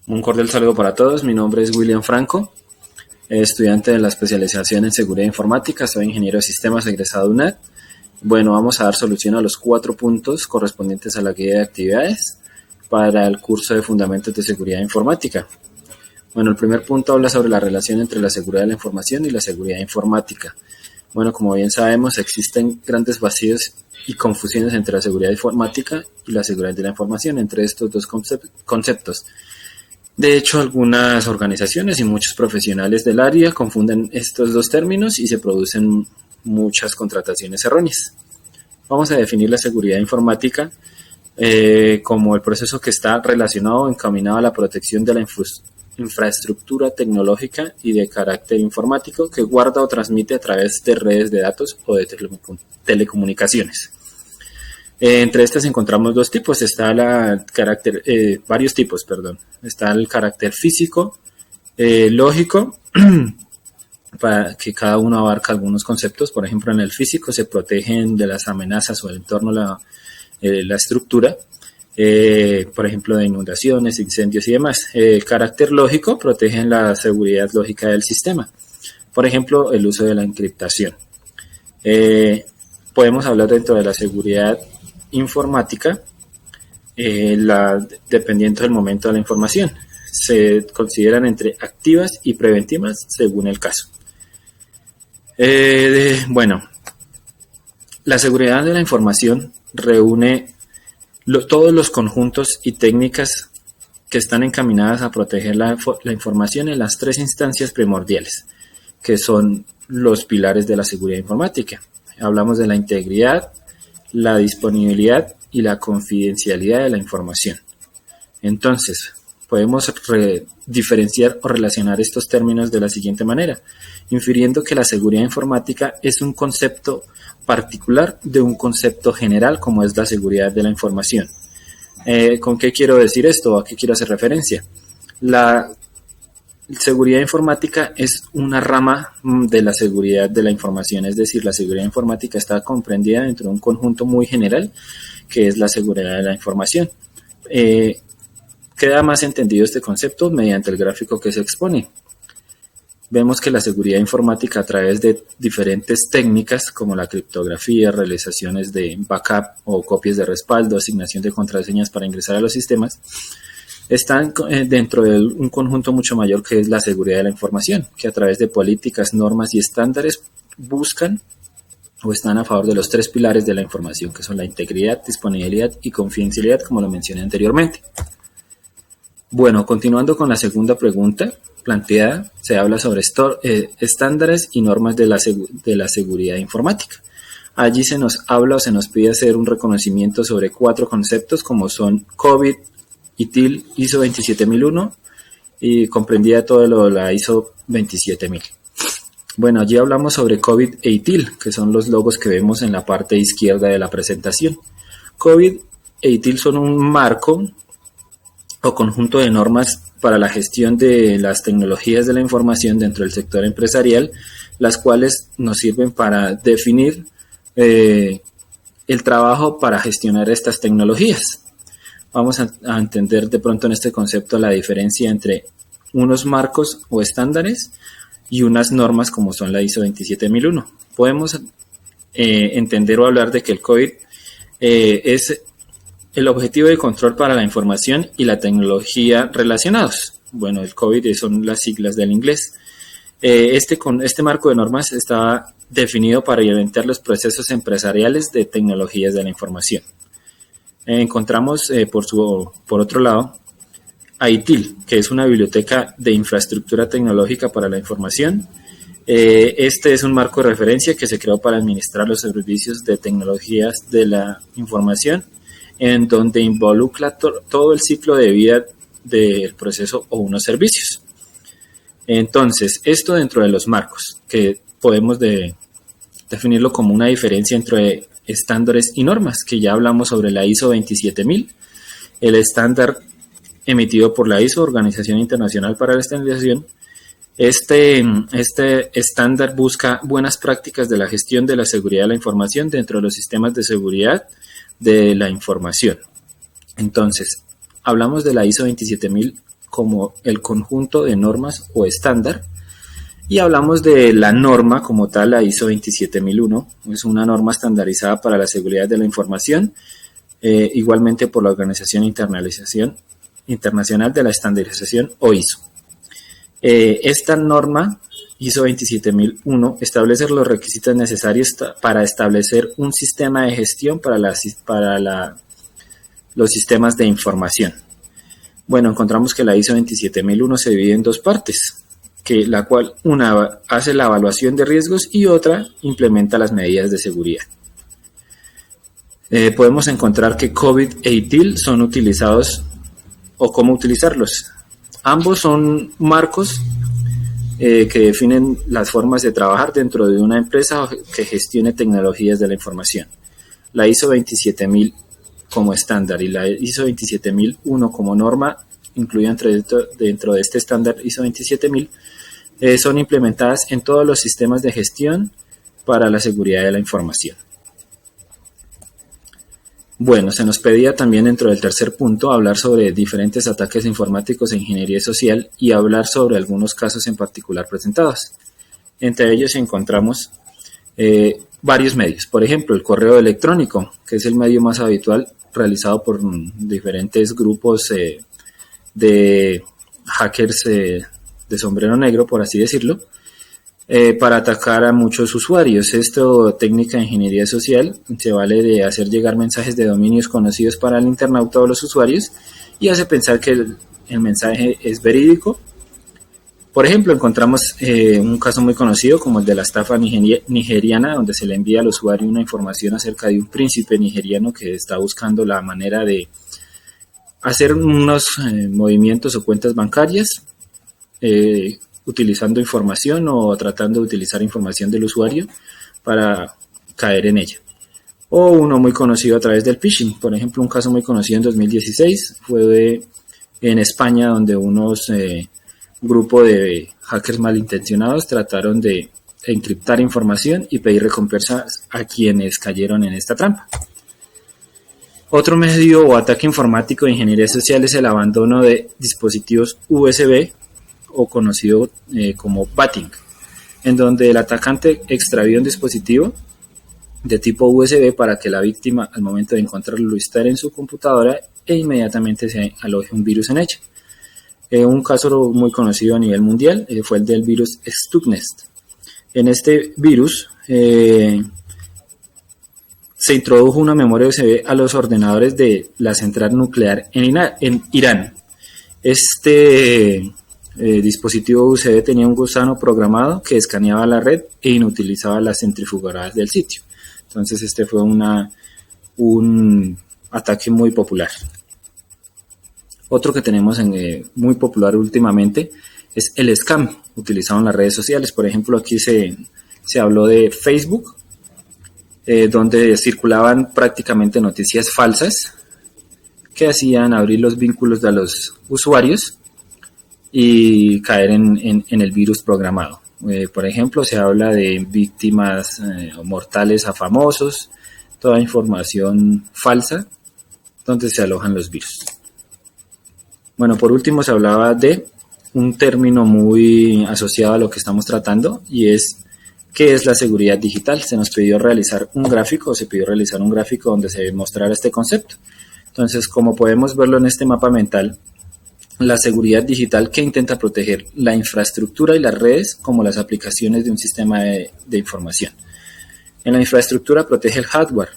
Un cordial saludo para todos. Mi nombre es William Franco, estudiante de la especialización en seguridad informática. Soy ingeniero de sistemas egresado de UNED. Bueno, vamos a dar solución a los 4 puntos correspondientes a la guía de actividades para el curso de Fundamentos de Seguridad Informática. Bueno, el primer punto habla sobre la relación entre la seguridad de la información y la seguridad informática. Bueno, como bien sabemos, existen grandes vacíos y confusiones entre la seguridad informática y la seguridad de la información, entre estos dos conceptos. De hecho, algunas organizaciones y muchos profesionales del área confunden estos dos términos y se producen muchas contrataciones erróneas. Vamos a definir la seguridad informática como el proceso que está relacionado o encaminado a la protección de la infraestructura tecnológica y de carácter informático que guarda o transmite a través de redes de datos o de telecomunicaciones. Entre estas encontramos dos tipos, varios tipos, perdón. Está el carácter físico, lógico, para que cada uno abarca algunos conceptos. Por ejemplo, en el físico se protegen de las amenazas o el entorno, la estructura, por ejemplo, de inundaciones, incendios y demás. El carácter lógico protege la seguridad lógica del sistema. Por ejemplo, el uso de la encriptación. Podemos hablar dentro de la seguridad informática, dependiendo del momento de la información. Se consideran entre activas y preventivas según el caso. La seguridad de la información reúne todos los conjuntos y técnicas que están encaminadas a proteger la información en las 3 instancias primordiales, que son los pilares de la seguridad informática. Hablamos de la integridad, la disponibilidad y la confidencialidad de la información. Entonces, podemos diferenciar o relacionar estos términos de la siguiente manera, infiriendo que la seguridad informática es un concepto particular de un concepto general como es la seguridad de la información. ¿Con qué quiero decir esto? ¿A qué quiero hacer referencia? La seguridad informática es una rama de la seguridad de la información, es decir, la seguridad informática está comprendida dentro de un conjunto muy general que es la seguridad de la información. Queda más entendido este concepto mediante el gráfico que se expone. Vemos que la seguridad informática a través de diferentes técnicas como la criptografía, realizaciones de backup o copias de respaldo, asignación de contraseñas para ingresar a los sistemas, están dentro de un conjunto mucho mayor que es la seguridad de la información, que a través de políticas, normas y estándares buscan o están a favor de los 3 pilares de la información, que son la integridad, disponibilidad y confidencialidad, como lo mencioné anteriormente. Bueno, continuando con la segunda pregunta planteada, se habla sobre estándares y normas de la seguridad informática. Allí se nos habla o se nos pide hacer un reconocimiento sobre 4 conceptos como son COVID, ITIL, ISO 27001 y comprendía todo la ISO 27000. Bueno, allí hablamos sobre COVID e ITIL, que son los logos que vemos en la parte izquierda de la presentación. COVID e ITIL son un marco o conjunto de normas para la gestión de las tecnologías de la información dentro del sector empresarial, las cuales nos sirven para definir el trabajo para gestionar estas tecnologías. Vamos a entender de pronto en este concepto la diferencia entre unos marcos o estándares y unas normas como son la ISO 27001. Podemos entender o hablar de que el COVID es el objetivo de control para la información y la tecnología relacionados. Bueno, el COVID son las siglas del inglés. Este marco de normas está definido para orientar los procesos empresariales de tecnologías de la información. Encontramos por otro lado a ITIL, que es una biblioteca de infraestructura tecnológica para la información. Este es un marco de referencia que se creó para administrar los servicios de tecnologías de la información, en donde involucra todo el ciclo de vida del proceso o unos servicios. Entonces, esto dentro de los marcos, que podemos definirlo como una diferencia entre estándares y normas, que ya hablamos sobre la ISO 27000, el estándar emitido por la ISO, Organización Internacional para la Estandarización. Este estándar busca buenas prácticas de la gestión de la seguridad de la información dentro de los sistemas de seguridad de la información. Entonces, hablamos de la ISO 27000 como el conjunto de normas o estándar. Y hablamos de la norma como tal, la ISO 27001, es una norma estandarizada para la seguridad de la información, igualmente por la Organización Internacional de la Estandarización o ISO. Esta norma ISO 27001 establece los requisitos necesarios para establecer un sistema de gestión para los sistemas de información. Bueno, encontramos que la ISO 27001 se divide en dos partes, la cual una hace la evaluación de riesgos y otra implementa las medidas de seguridad. Podemos encontrar que COVID e ITIL son utilizados o cómo utilizarlos. Ambos son marcos que definen las formas de trabajar dentro de una empresa que gestione tecnologías de la información. La ISO 27000 como estándar y la ISO 27001 como norma, incluida dentro de este estándar ISO 27000, son implementadas en todos los sistemas de gestión para la seguridad de la información. Bueno, se nos pedía también dentro del tercer punto hablar sobre diferentes ataques informáticos e ingeniería social y hablar sobre algunos casos en particular presentados. Entre ellos encontramos varios medios, por ejemplo el correo electrónico, que es el medio más habitual realizado por diferentes grupos de hackers de sombrero negro, por así decirlo, para atacar a muchos usuarios. Esto, técnica de ingeniería social, se vale de hacer llegar mensajes de dominios conocidos para el internauta o los usuarios y hace pensar que el mensaje es verídico. Por ejemplo, encontramos un caso muy conocido como el de la estafa nigeriana, donde se le envía al usuario una información acerca de un príncipe nigeriano que está buscando la manera de hacer unos movimientos o cuentas bancarias, utilizando información o tratando de utilizar información del usuario para caer en ella. O uno muy conocido a través del phishing. Por ejemplo, un caso muy conocido en 2016 fue en España, donde unos grupo de hackers malintencionados trataron de encriptar información y pedir recompensas a quienes cayeron en esta trampa. Otro medio o ataque informático de ingeniería social es el abandono de dispositivos USB o conocido como batting, en donde el atacante extravía un dispositivo de tipo USB para que la víctima al momento de encontrarlo lo instale en su computadora e inmediatamente se aloje un virus en ella. Un caso muy conocido a nivel mundial fue el del virus Stuxnet. En este virus se introdujo una memoria USB a los ordenadores de la central nuclear en Irán. Este dispositivo USB tenía un gusano programado que escaneaba la red e inutilizaba las centrifugadoras del sitio. Entonces este fue un ataque muy popular. Otro que tenemos muy popular últimamente es el scam utilizado en las redes sociales. Por ejemplo, aquí se habló de Facebook, donde circulaban prácticamente noticias falsas que hacían abrir los vínculos de los usuarios y caer en el virus programado. Por ejemplo, se habla de víctimas mortales a famosos, toda información falsa donde se alojan los virus. Bueno, por último se hablaba de un término muy asociado a lo que estamos tratando y es ¿qué es la seguridad digital? Se nos pidió realizar un gráfico, donde se mostrara este concepto. Entonces, como podemos verlo en este mapa mental, la seguridad digital que intenta proteger la infraestructura y las redes como las aplicaciones de un sistema de información. En la infraestructura protege el hardware,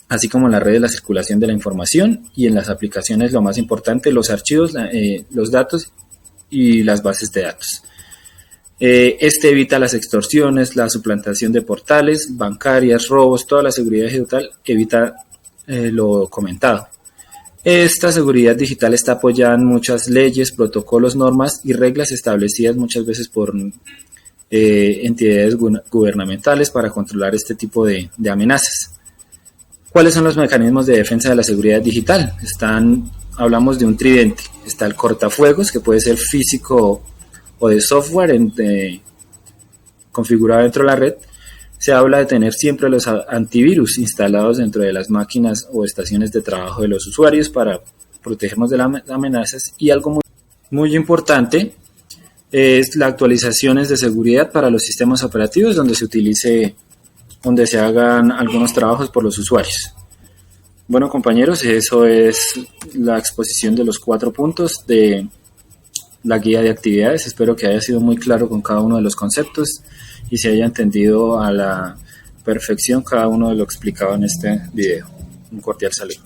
así como en las redes la circulación de la información, y en las aplicaciones lo más importante, los archivos, los datos y las bases de datos. Este evita las extorsiones, la suplantación de portales bancarias, robos, toda la seguridad digital evita lo comentado. Esta seguridad digital está apoyada en muchas leyes, protocolos, normas y reglas establecidas muchas veces por entidades gubernamentales para controlar este tipo de amenazas. ¿Cuáles son los mecanismos de defensa de la seguridad digital? Hablamos de un tridente. Está el cortafuegos, que puede ser físico o de software configurado dentro de la red. Se habla de tener siempre los antivirus instalados dentro de las máquinas o estaciones de trabajo de los usuarios para protegernos de las amenazas. Y algo muy Muy importante es la actualizaciones de seguridad para los sistemas operativos donde se hagan algunos trabajos por los usuarios. Bueno, compañeros, eso es la exposición de los 4 puntos de la guía de actividades. Espero que haya sido muy claro con cada uno de los conceptos y se haya entendido a la perfección cada uno de lo explicado en este video. Un cordial saludo.